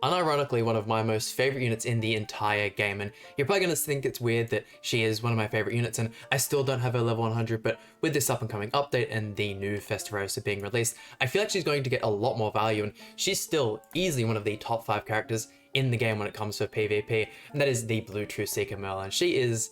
unironically one of my most favorite units in the entire game, and you're probably going to think it's weird that she is one of my favorite units and I still don't have her level 100, but with this up and coming update and the new Festarossa being released, I feel like she's going to get a lot more value, and she's still easily one of the top 5 characters in the game when it comes to PvP, and that is the Blue True Seeker Merlin. She is,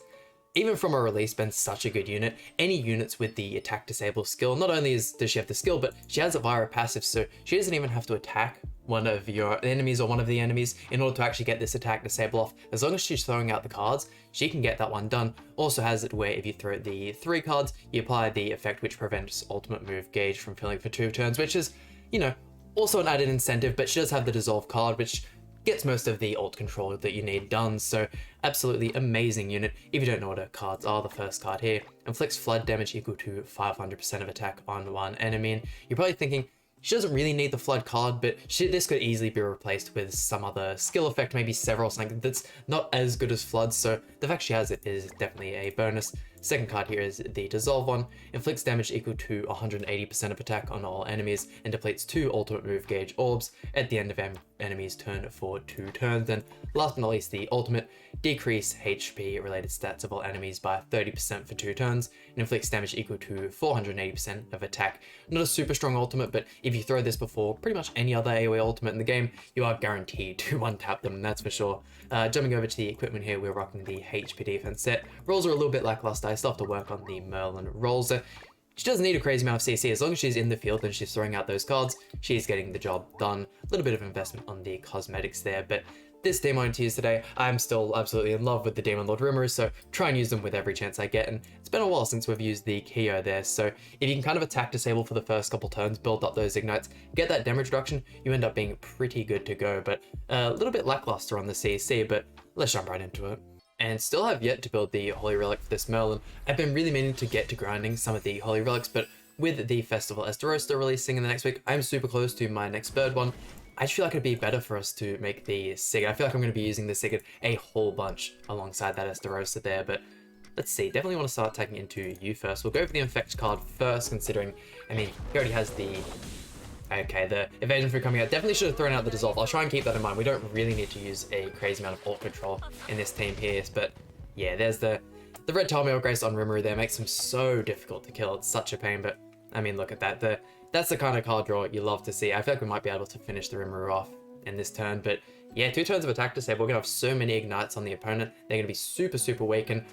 even from a release, been such a good unit. Any units with the attack disable skill, not only does she have the skill, but she has it via a passive, so she doesn't even have to attack one of your enemies or one of the enemies in order to actually get this attack disable off. As long as she's throwing out the cards, she can get that one done. Also has it where if you throw the 3 cards, you apply the effect which prevents ultimate move gauge from filling for 2 turns, which is, you know, also an added incentive, but she does have the dissolve card, which gets most of the ult control that you need done, so absolutely amazing unit. If you don't know what her cards are, the first card here inflicts flood damage equal to 500% of attack on one enemy, and you're probably thinking, she doesn't really need the flood card, but this could easily be replaced with some other skill effect, maybe several, something that's not as good as flood, so the fact she has it is definitely a bonus. Second card here is the dissolve one, inflicts damage equal to 180% of attack on all enemies and depletes 2 ultimate move gauge orbs at the end of enemy's turn for 2 turns. And last but not least, the ultimate, decrease HP related stats of all enemies by 30% for 2 turns and inflicts damage equal to 480% of attack. Not a super strong ultimate, but if you throw this before pretty much any other AoE ultimate in the game, you are guaranteed to one-tap them, that's for sure. Jumping over to the equipment here, we're rocking the HP defense set. Rolls are a little bit lackluster. I still have to work on the Merlin rolls. She doesn't need a crazy amount of CC. As long as she's in the field and she's throwing out those cards, she's getting the job done. A little bit of investment on the cosmetics there, but this team I wanted to use today, I'm still absolutely in love with the Demon Lord Rimmerers, so try and use them with every chance I get, and it's been a while since we've used the Kyo there, so if you can kind of attack disable for the first couple turns, build up those ignites, get that damage reduction, you end up being pretty good to go, but a little bit lackluster on the CC, but let's jump right into it. And still have yet to build the Holy Relic for this Merlin. I've been really meaning to get to grinding some of the Holy Relics, but with the Festival Estarossa releasing in the next week, I'm super close to my next bird one. I just feel like it'd be better for us to make the Sigurd. I feel like I'm going to be using the Sigurd a whole bunch alongside that Estarossa there, but let's see. Definitely want to start taking into you first. We'll go for the Infect card first, considering, I mean, he already has the... Okay, the evasion through coming out. Definitely should have thrown out the dissolve. I'll try and keep that in mind. We don't really need to use a crazy amount of ult control in this team here, but yeah, there's the red Tarmail Grace on Rimuru there. Makes him so difficult to kill. It's such a pain, but I mean, look at that. That's the kind of card draw you love to see. I feel like we might be able to finish the Rimuru off in this turn, but yeah, 2 turns of attack disable. We're gonna have so many ignites on the opponent. They're gonna be super, super weak, and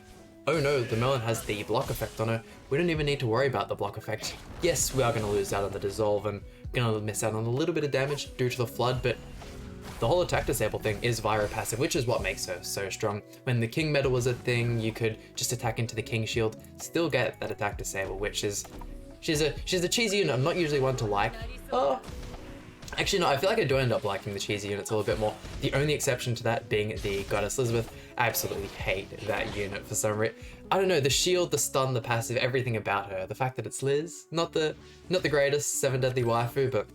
oh no, the Merlin has the block effect on her. We don't even need to worry about the block effect. Yes, we are gonna lose out on the dissolve and gonna miss out on a little bit of damage due to the flood, but the whole attack disable thing is via passive, which is what makes her so strong. When the King Medal was a thing, you could just attack into the King Shield, still get that attack disable, which is... She's a cheesy unit. I'm not usually one to like. Oh, actually no, I feel like I do end up liking the cheesy units a little bit more. The only exception to that being the Goddess Elizabeth. I absolutely hate that unit for some reason. I don't know, the shield, the stun, the passive, everything about her. The fact that it's Liz, not the greatest 7 deadly waifu, but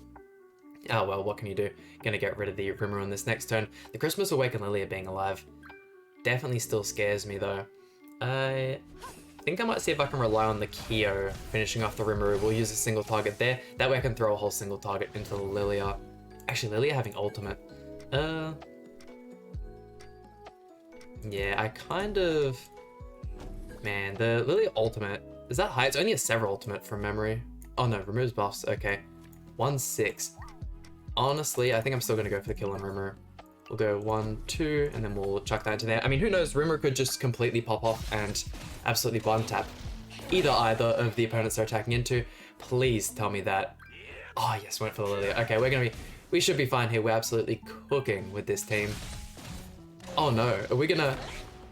oh well, what can you do? Gonna get rid of the Rimuru on this next turn. The Christmas Awakened Lilia being alive definitely still scares me though. I think I might see if I can rely on the Kyo finishing off the Rimuru. We'll use a single target there. That way I can throw a whole single target into the Lilia. Actually, Lilia having ultimate. Yeah, I kind of... Man, the Lilia ultimate, is that high? It's only a Sever ultimate from memory. Oh no, removes buffs, okay. 1-6. Honestly, I think I'm still gonna go for the kill on Rimuru. We'll go 1, 2, and then we'll chuck that into there. I mean, who knows, Rimuru could just completely pop off and absolutely blind tap either of the opponents they're attacking into. Please tell me that. Oh yes, went for the Lilia. Okay, we should be fine here. We're absolutely cooking with this team. Oh no, are we gonna...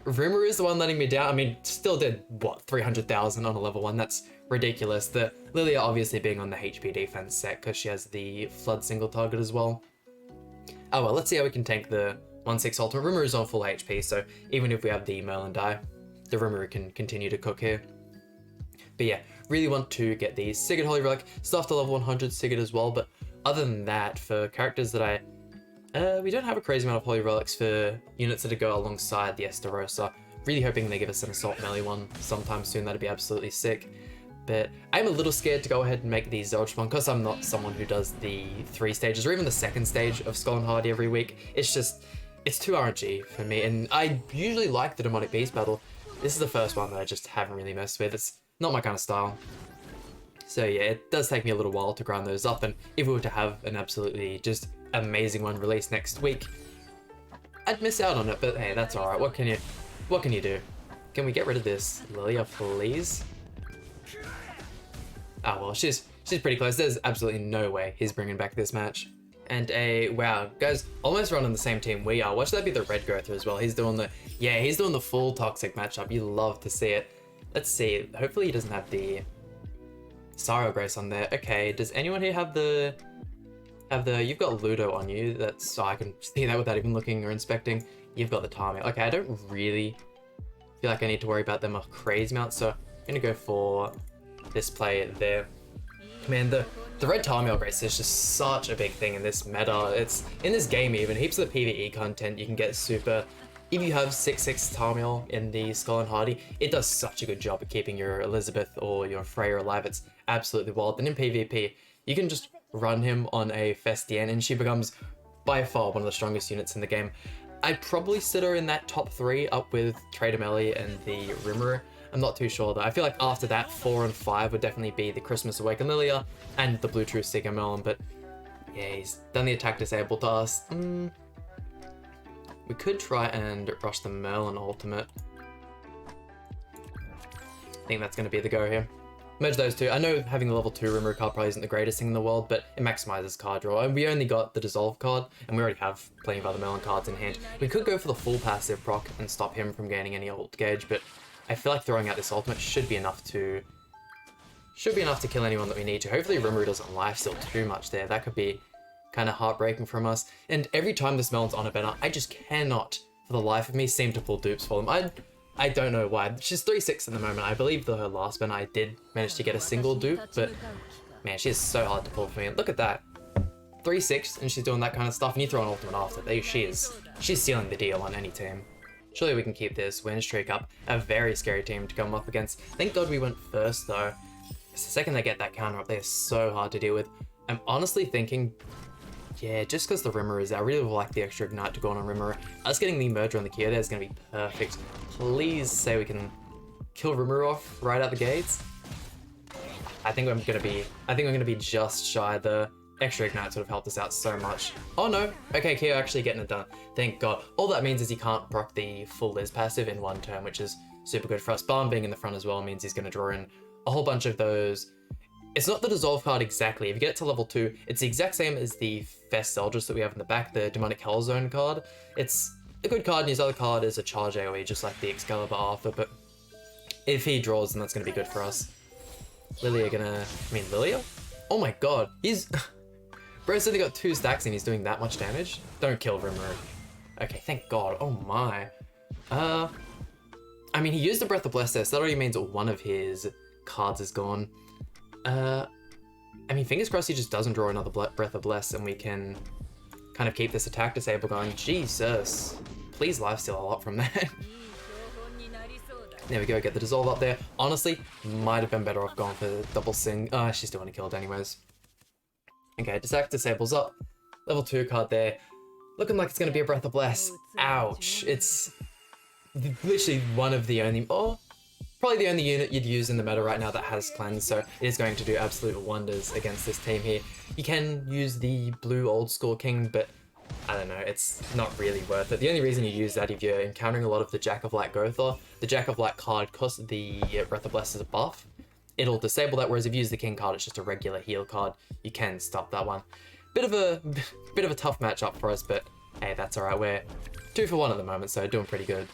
Rimuru is the one letting me down. I mean, still did, what, 300,000 on a level 1? That's ridiculous. The Lilia obviously being on the HP defense set because she has the Flood single target as well. Oh well, let's see how we can tank the 1-6 ultimate. Rimuru is on full HP, so even if we have the Merlin die, the Rimuru can continue to cook here. But yeah, really want to get the Sigurd Holy Relic, still have to level 100 Sigurd as well, but other than that, for characters that we don't have a crazy amount of Holy Relics for units that go alongside the Estarossa. Really hoping they give us an Assault Melee one sometime soon, that'd be absolutely sick. But I'm a little scared to go ahead and make the Zolchmon because I'm not someone who does the 3 stages or even the 2nd stage of Skull and Hardy every week. It's just, it's too RNG for me, and I usually like the Demonic Beast battle. This is the first one that I just haven't really messed with. It's not my kind of style. So yeah, it does take me a little while to grind those up, and if we were to have an absolutely just amazing one released next week, I'd miss out on it, but hey, that's alright. What can you do? Can we get rid of this Lilia, please? Ah, well, she's pretty close. There's absolutely no way he's bringing back this match. And wow, guys, almost running the same team we are. Watch that be the Red Gotha as well. He's doing the full toxic matchup. You love to see it. Let's see. Hopefully he doesn't have the Sorrow Grace on there. Okay, does anyone here have the you've got Ludo on you. That's so I can see that without even looking or inspecting. You've got the Tami. Okay, I don't really feel like I need to worry about them a crazy amount, so I'm gonna go for this play there. Man, the red Tamiel Grace is just such a big thing in this meta. It's in this game even. Heaps of the PvE content you can get super. If you have 6/6 Tamiel in the Skull and Hardy, it does such a good job at keeping your Elizabeth or your Freya alive. It's absolutely wild. And in PvP, you can just run him on a Festienne and she becomes by far one of the strongest units in the game. I'd probably sit her in that top 3 up with Trader Melly and the Rimmer. I'm not too sure though. I feel like after that, 4 and 5 would definitely be the Christmas Awaken Lilia and the Blue True Seeker Merlin, but yeah, he's done the attack disabled to us. We could try and rush the Merlin ultimate. I think that's going to be the go here. Merge those two. I know having the level 2 Rimmer card probably isn't the greatest thing in the world, but it maximizes card draw. And we only got the Dissolve card, and we already have plenty of other Merlin cards in hand. We could go for the full passive proc and stop him from gaining any ult gauge, but I feel like throwing out this ultimate should be enough to kill anyone that we need to. Hopefully Rimmer doesn't lifesteal too much there. That could be kind of heartbreaking from us. And every time this Merlin's on a banner, I just cannot, for the life of me, seem to pull dupes for them. I don't know why. She's 3/6 at the moment. I believe her last banner I did manage to get a single dupe, but man, she is so hard to pull for me. Look at that. 3/6 and she's doing that kind of stuff, and you throw an ultimate after. She's sealing the deal on any team. Surely we can keep this win streak up. A very scary team to come up against. Thank God we went first though. The second they get that counter up, they're so hard to deal with. I'm honestly thinking, yeah, just because the Rimmer is there, I really would like the extra Ignite to go on Rimmer. Us getting the Merger on the Kia there is going to be perfect. Please say we can kill Rimmer off right out the gates. I think I'm going to be just shy. The extra Ignite sort of helped us out so much. Oh no, okay, Kia actually getting it done. Thank God. All that means is he can't proc the full Liz passive in one turn, which is super good for us. Barn being in the front as well means he's going to draw in a whole bunch of those. It's not the Dissolve card exactly. If you get it to level 2, it's the exact same as the Fest Eldris that we have in the back, the Demonic Hellzone card. It's a good card, and his other card is a charge AoE, just like the Excalibur Arthur, but if he draws, then that's going to be good for us. Lilia? Oh my god, Bro's only got 2 stacks and he's doing that much damage? Don't kill Rimmer. Okay, thank God. Oh my. I mean, he used the Breath of Bless there, so that already means that one of his cards is gone. I mean, fingers crossed he just doesn't draw another Breath of Bless and we can kind of keep this attack disable going. Jesus. Please lifesteal a lot from that. There we go, get the Dissolve up there. Honestly, might have been better off going for double Sing. She's still gonna kill it anyways. Okay, attack disables up. Level 2 card there. Looking like it's gonna be a Breath of Bless. Ouch. It's literally one of the only, probably the only unit you'd use in the meta right now that has cleanse, so it is going to do absolute wonders against this team here. You can use the blue old school king, but I don't know, it's not really worth it. The only reason you use that if you're encountering a lot of the Jack of Light Gotha, the Jack of Light card costs the Breath of Bless as a buff. It'll disable that, whereas if you use the king card, it's just a regular heal card. You can stop that one. Bit of a tough matchup for us, but hey, that's alright. We're 2 for 1 at the moment, so doing pretty good.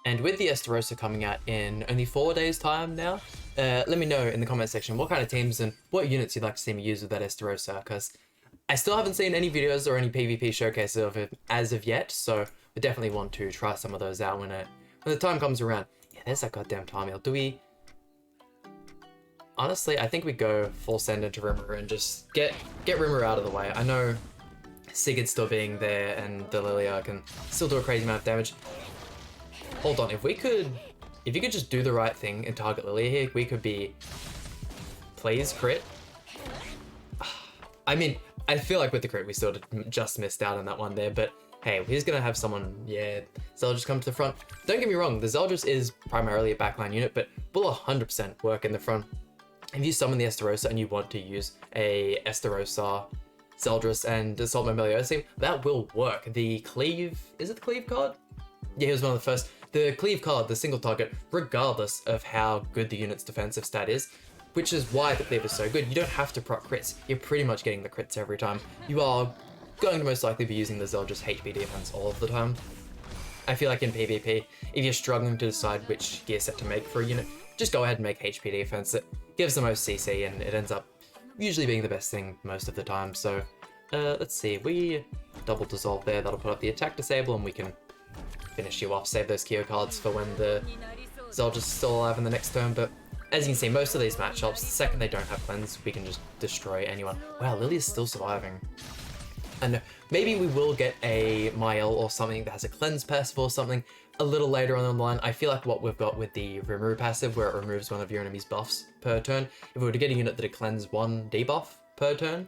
And with the Estarossa coming out in only 4 days time now, let me know in the comment section what kind of teams and what units you'd like to see me use with that Estarossa, because I still haven't seen any videos or any PvP showcases of it as of yet, so we definitely want to try some of those out when the time comes around. Yeah, there's that goddamn Tamiel. Do we... Honestly, I think we go full send into Rimmer and just get Rimmer out of the way. I know Sigurd still being there and the Lilia can still do a crazy amount of damage. Hold on, if you could just do the right thing and target Lilia here, we could be Please crit. I mean, I feel like with the crit we sort of just missed out on that one there, but hey, he's gonna have someone, yeah, Zeldris come to the front. Don't get me wrong, the Zeldris is primarily a backline unit, but will 100% work in the front. If you summon the Estarossa and you want to use a Estarossa, Zeldris, and Assault Memeliosi, that will work. The Cleave, is it the Cleave card? Yeah, he was one of the first. The Cleave card, the single target, regardless of how good the unit's defensive stat is, which is why the Cleave is so good. You don't have to proc crits. You're pretty much getting the crits every time. You are going to most likely be using the Zeldris HP defense all of the time. I feel like in PvP, if you're struggling to decide which gear set to make for a unit, just go ahead and make HP defense. It gives the most CC and it ends up usually being the best thing most of the time. So let's see, we double dissolve there. That'll put up the attack disable and we can finish you off. Save those Kyo cards for when the Zeldris is still alive in the next turn. But as you can see, most of these matchups, the second they don't have cleanse, we can just destroy anyone. Wow, Lily is still surviving. And maybe we will get a Mael or something that has a cleanse passive or something a little later on in the line. I feel like what we've got with the remove passive, where it removes one of your enemy's buffs per turn, if we were to get a unit that cleanse one debuff per turn,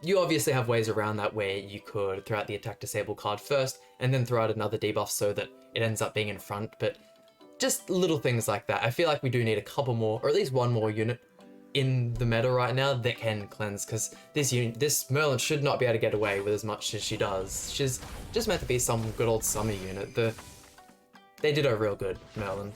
you obviously have ways around that where you could throw out the attack disable card first and then throw out another debuff so that it ends up being in front. But just little things like that. I feel like we do need a couple more, or at least one more unit in the meta right now that can cleanse, because this Merlin should not be able to get away with as much as she does. She's just meant to be some good old summer unit. They did her real good, Merlin.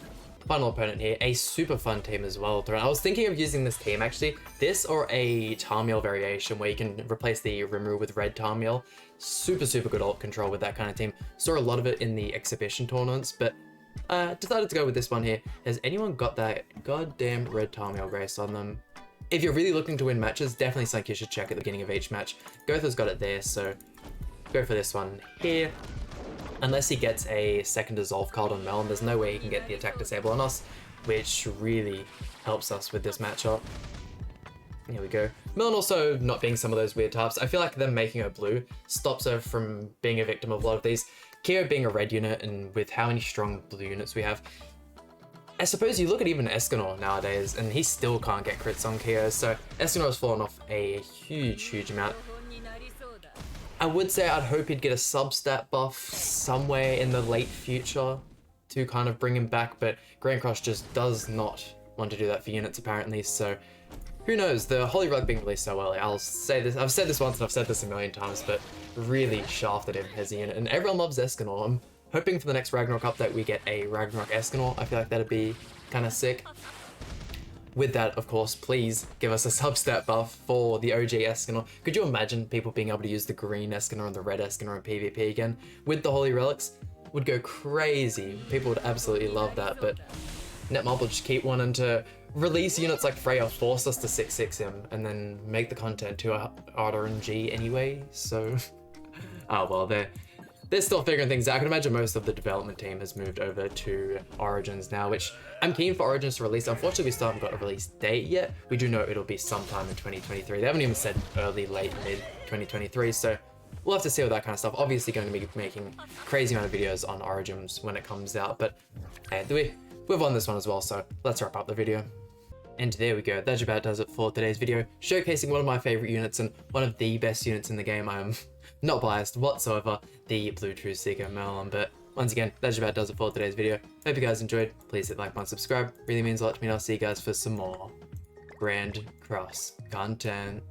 Final opponent here, a super fun team as well. I was thinking of using this team actually, this or a Tarmiel variation where you can replace the Rimuru with red Tarmiel. Super good ult control with that kind of team. Saw a lot of it in the exhibition tournaments, but decided to go with this one here. Has anyone got that goddamn red Tarmiel Grace on them? If you're really looking to win matches, definitely something you should check at the beginning of each match. Gotha's got it there, so go for this one here. Unless he gets a second dissolve card on Melon, there's no way he can get the attack disable on us, which really helps us with this matchup. Here we go. Melon also not being some of those weird types. I feel like them making her blue stops her from being a victim of a lot of these. Kyo being a red unit, and with how many strong blue units we have, I suppose you look at even Escanor nowadays, and he still can't get crits on Kyo, so Escanor has fallen off a huge amount. I would say I'd hope he'd get a sub-stat buff somewhere in the late future to kind of bring him back, but Grand Cross just does not want to do that for units apparently, so who knows. The Holy Rug being released so early, I'll say this, I've said this once and I've said this a million times, but really shafted him as a unit, and everyone loves Escanor. I'm hoping for the next Ragnarok update we get a Ragnarok Escanor. I feel like that'd be kind of sick. With that, of course, please give us a sub-stat buff for the OG Escanor. Could you imagine people being able to use the green Escanor and the red Escanor in PvP again with the Holy Relics? Would go crazy. People would absolutely love that, but Netmob will just keep wanting to release units like Freya, force us to 6-6 him, and then make the content too RNG anyway, so... oh well, they're still figuring things out. I can imagine most of the development team has moved over to Origins now, which I'm keen for Origins to release. Unfortunately, we still haven't got a release date yet. We do know it'll be sometime in 2023. They haven't even said early, late, mid 2023, so we'll have to see all that kind of stuff. Obviously going to be making crazy amount of videos on Origins when it comes out, but hey, we've won this one as well, so let's wrap up the video. And there we go, that about does it for today's video, showcasing one of my favorite units and one of the best units in the game. I'm not biased whatsoever, the Blue True Seeker Merlin, but once again, that about does it for today's video. Hope you guys enjoyed. Please hit like, subscribe, really means a lot to me, and I'll see you guys for some more Grand Cross content.